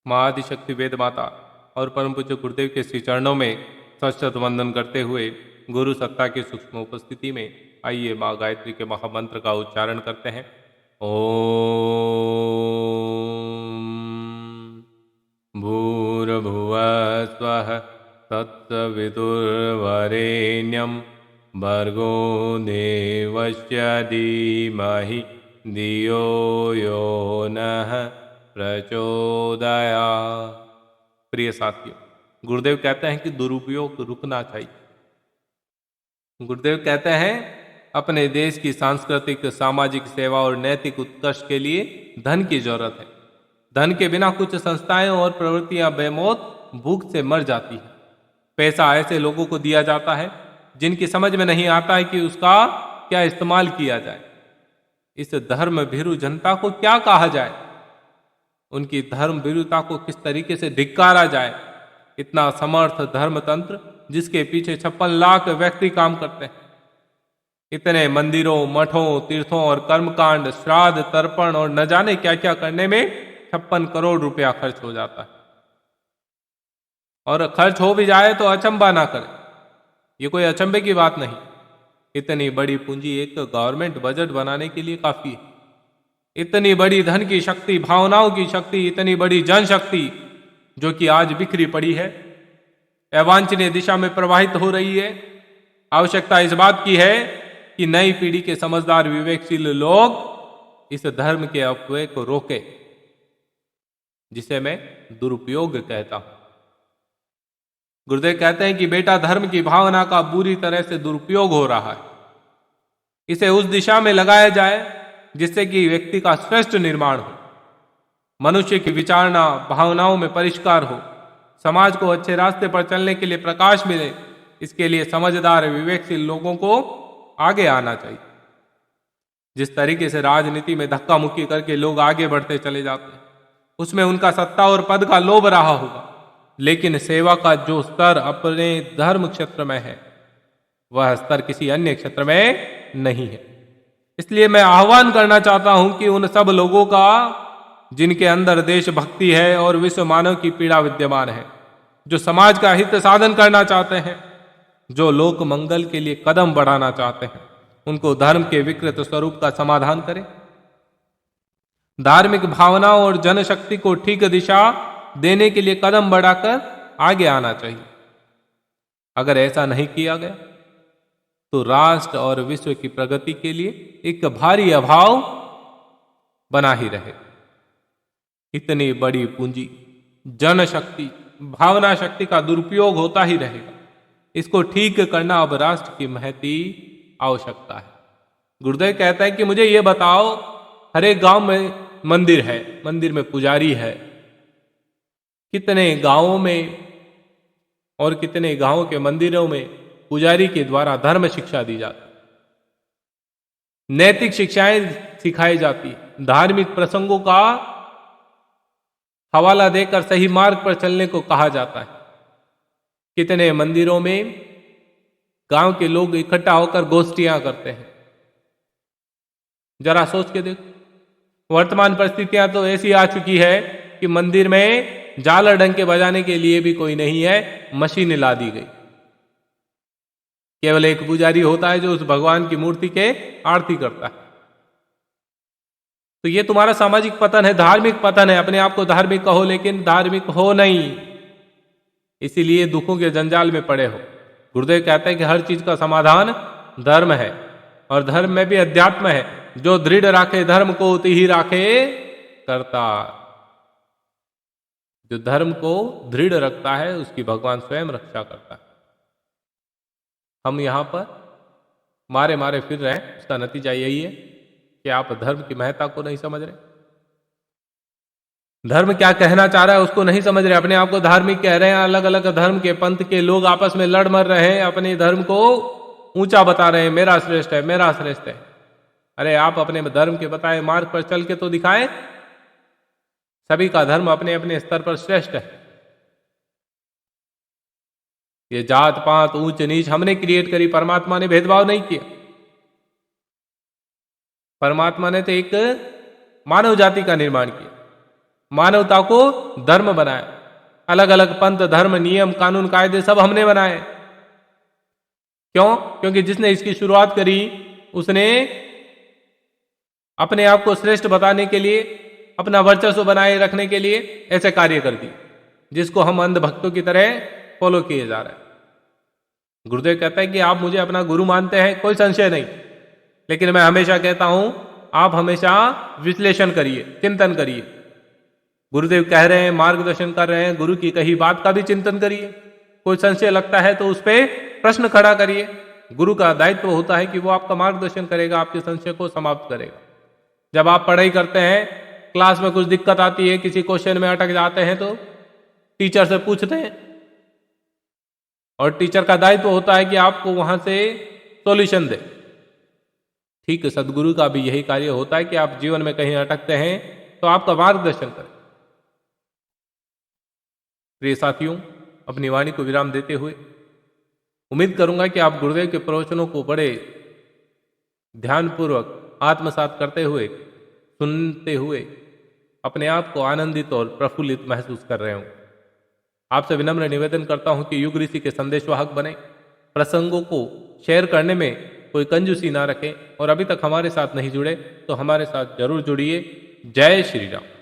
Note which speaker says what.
Speaker 1: महाआदिशक्ति वेद माता और परम पूज्य गुरुदेव के श्री चरणों में सशत वंदन करते हुए गुरु सत्ता की सूक्ष्म उपस्थिति में आइए माँ गायत्री के महामंत्र का उच्चारण करते हैं। ओम भूर्भुवः स्वः तत्सवितुर्वरेण्यं भर्गो देवस्य धीमहि धियो यो नः प्रचोदयात्। प्रिय साथियों, गुरुदेव कहते हैं कि दुरुपयोग रुकना चाहिए। गुरुदेव कहते हैं अपने देश की सांस्कृतिक, सामाजिक सेवा और नैतिक उत्कर्ष के लिए धन की जरूरत है। धन के बिना कुछ संस्थाएं और प्रवृत्तियां बेमौत भूख से मर जाती हैं। पैसा ऐसे लोगों को दिया जाता है जिनकी समझ में नहीं आता है कि उसका क्या इस्तेमाल किया जाए। इस धर्म भीरु जनता को क्या कहा जाए, उनकी धर्म भीरुता को किस तरीके से धिक्कारा जाए। इतना समर्थ धर्मतंत्र जिसके पीछे 56 लाख व्यक्ति काम करते हैं, इतने मंदिरों, मठों, तीर्थों और कर्मकांड, श्राद्ध, तर्पण और न जाने क्या क्या करने में 56 करोड़ रुपया खर्च हो जाता है। और खर्च हो भी जाए तो अचंबा ना करे, ये कोई अचंबे की बात नहीं। इतनी बड़ी पूंजी एक गवर्नमेंट बजट बनाने के लिए काफी है। इतनी बड़ी धन की शक्ति, भावनाओं की शक्ति, इतनी बड़ी जनशक्ति जो कि आज बिखरी पड़ी है, अवांछनीय दिशा में प्रवाहित हो रही है। आवश्यकता इस बात की है कि नई पीढ़ी के समझदार, विवेकशील लोग इस धर्म के अपव्यय को रोके, जिसे मैं दुरुपयोग कहता हूं। गुरुदेव कहते हैं कि बेटा, धर्म की भावना का बुरी तरह से दुरुपयोग हो रहा है। इसे उस दिशा में लगाया जाए जिससे कि व्यक्ति का श्रेष्ठ निर्माण हो, मनुष्य की विचारना, भावनाओं में परिष्कार हो, समाज को अच्छे रास्ते पर चलने के लिए प्रकाश मिले। इसके लिए समझदार, विवेकशील लोगों को आगे आना चाहिए। जिस तरीके से राजनीति में धक्का मुक्की करके लोग आगे बढ़ते चले जाते हैं, उसमें उनका सत्ता और पद का लोभ रहा होगा, लेकिन सेवा का जो स्तर अपने धर्म क्षेत्र में है, वह स्तर किसी अन्य क्षेत्र में नहीं है। इसलिए मैं आह्वान करना चाहता हूं कि उन सब लोगों का जिनके अंदर देशभक्ति है और विश्व मानव की पीड़ा विद्यमान है, जो समाज का हित साधन करना चाहते हैं, जो लोक मंगल के लिए कदम बढ़ाना चाहते हैं, उनको धर्म के विकृत स्वरूप का समाधान करें। धार्मिक भावनाओं और जनशक्ति को ठीक दिशा देने के लिए कदम बढ़ाकर आगे आना चाहिए। अगर ऐसा नहीं किया गया तो राष्ट्र और विश्व की प्रगति के लिए एक भारी अभाव बना ही रहेगा। इतनी बड़ी पूंजी, जनशक्ति, भावना शक्ति का दुरुपयोग होता ही रहेगा। इसको ठीक करना अब राष्ट्र की महती आवश्यकता है। गुरुदेव कहता है कि मुझे ये बताओ, हर एक गांव में मंदिर है, मंदिर में पुजारी है। कितने गांवों में और कितने गांवों के मंदिरों में पुजारी के द्वारा धर्म शिक्षा दी जाती, नैतिक शिक्षाएं सिखाई जाती, धार्मिक प्रसंगों का हवाला देकर सही मार्ग पर चलने को कहा जाता है। कितने मंदिरों में गांव के लोग इकट्ठा होकर गोष्ठियां करते हैं। जरा सोच के देखो, वर्तमान परिस्थितियां तो ऐसी आ चुकी है कि मंदिर में झालर डंके बजाने के लिए भी कोई नहीं है, मशीन ला दी गई। केवल एक पुजारी होता है जो उस भगवान की मूर्ति के आरती करता है। तो ये तुम्हारा सामाजिक पतन है, धार्मिक पतन है। अपने आप को धार्मिक कहो लेकिन धार्मिक हो नहीं, इसीलिए दुखों के जंजाल में पड़े हो। गुरुदेव कहते हैं कि हर चीज का समाधान धर्म है, और धर्म में भी अध्यात्म है। जो दृढ़ राखे धर्म को उति ही राखे करता। जो धर्म को दृढ़ रखता है उसकी भगवान स्वयं रक्षा करता है। हम यहां पर मारे मारे फिर रहे हैं, उसका नतीजा यही है कि आप धर्म की महत्ता को नहीं समझ रहे, धर्म क्या कहना चाह रहा है उसको नहीं समझ रहे, अपने आप को धार्मिक कह रहे हैं। अलग अलग धर्म के, पंथ के लोग आपस में लड़ मर रहे हैं, अपने धर्म को ऊंचा बता रहे हैं, मेरा श्रेष्ठ है, मेरा श्रेष्ठ है। अरे आप अपने धर्म के बताए मार्ग पर चल के तो दिखाएं। सभी का धर्म अपने अपने स्तर पर श्रेष्ठ है। ये जात पात, ऊंच नीच हमने क्रिएट करी, परमात्मा ने भेदभाव नहीं किया। परमात्मा ने तो एक मानव जाति का निर्माण किया। मानवता को धर्म बनाया। अलग अलग पंथ, धर्म, नियम, कानून, कायदे सब हमने बनाए। क्यों? क्योंकि जिसने इसकी शुरुआत करी उसने अपने आप को श्रेष्ठ बताने के लिए, अपना वर्चस्व बनाए रखने के लिए ऐसे कार्य कर दिए, जिसको हम अंधभक्तों की तरह फॉलो किए जा रहे हैं। गुरुदेव कहता है कि आप मुझे अपना गुरु मानते हैं, कोई संशय नहीं, लेकिन मैं हमेशा कहता हूं आप हमेशा विश्लेषण करिए, चिंतन करिए। गुरुदेव कह रहे हैं, मार्गदर्शन कर रहे हैं, गुरु की कही बात का भी चिंतन करिए। कोई संशय लगता है तो उस पर प्रश्न खड़ा करिए। गुरु का दायित्व होता है कि वो आपका मार्गदर्शन करेगा, आपके संशय को समाप्त करेगा। जब आप पढ़ाई करते हैं, क्लास में कुछ दिक्कत आती है, किसी क्वेश्चन में अटक जाते हैं तो टीचर से पूछते हैं, और टीचर का दायित्व होता है कि आपको वहां से सॉल्यूशन दे। ठीक है, सदगुरु का भी यही कार्य होता है कि आप जीवन में कहीं अटकते हैं तो आपका मार्गदर्शन करें। प्रिय साथियों, अपनी वाणी को विराम देते हुए उम्मीद करूंगा कि आप गुरुदेव के प्रवचनों को बड़े ध्यानपूर्वक आत्मसात करते हुए, सुनते हुए अपने आप को आनंदित और प्रफुल्लित महसूस कर रहे हों। आपसे विनम्र निवेदन करता हूं कि युग ऋषि के संदेशवाहक बने, प्रसंगों को शेयर करने में कोई कंजूसी ना रखें, और अभी तक हमारे साथ नहीं जुड़े तो हमारे साथ जरूर जुड़िए। जय श्री राम।